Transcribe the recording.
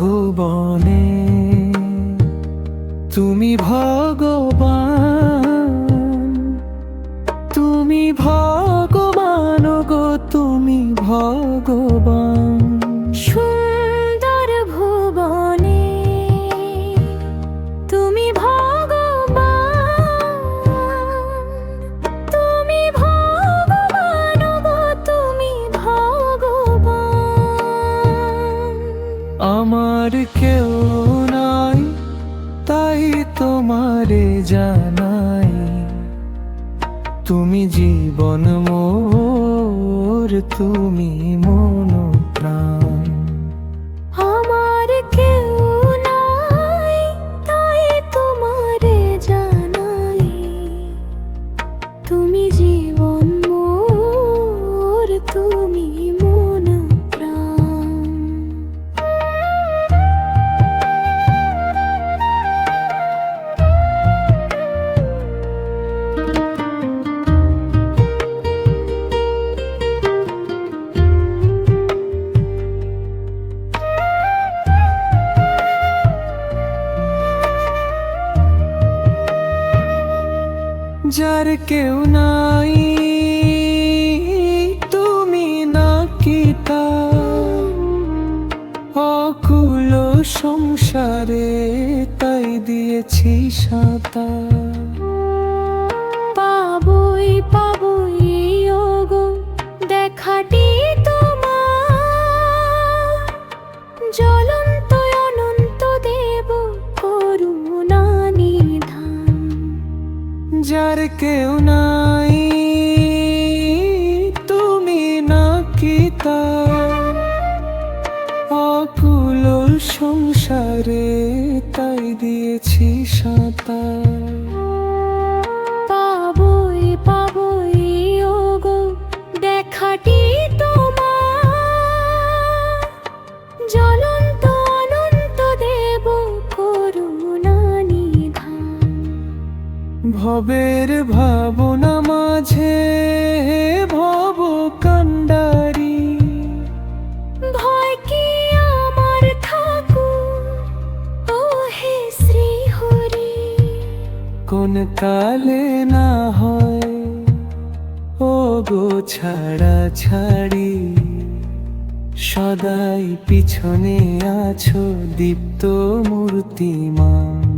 ভুবনে তুমি ভগবান, তুমি ভগবান গো, তুমি ভগবান। সুন্দর ভুবনে তুমি ভগবান, তুমি ভগবান গো, তুমি ভগবান। আমার কেউ নাই তাই তোমারে জানাই, তুমি জীবন মোর, তুমি মন প্রাণ। আমার কেউ নাই তাই তোমারে জানাই, তুমি জীবন মোর, তুমি মন প্রাণ। যার কেউ নাই তুমি নাকি তার, অকুল সংসারে তাই দিয়েছি সাঁতার। পাবই পাবই ওগো দেখাটি তোমার, জ্বলন্ত অনন্ত দেব করুণা নিধান। যার কেউ নাই তুমি নাকি তার, অকুল সংসারে তাই দিয়েছি সাঁতার। পাবই পাবই ওগো দেখাটি তোমার, জ্বলন্ত অনন্ত দেব করুণা নিধান। ভবের ভাবনা মাঝে ভব কান্ডারি, ভয় কি আমার ঠাকুর ও হে শ্রী হরি। কোন কালে না হয় ও গো ছাড়া ছাড়ি, সদাই পিছনে আছো দীপ্ত মূর্তিমান।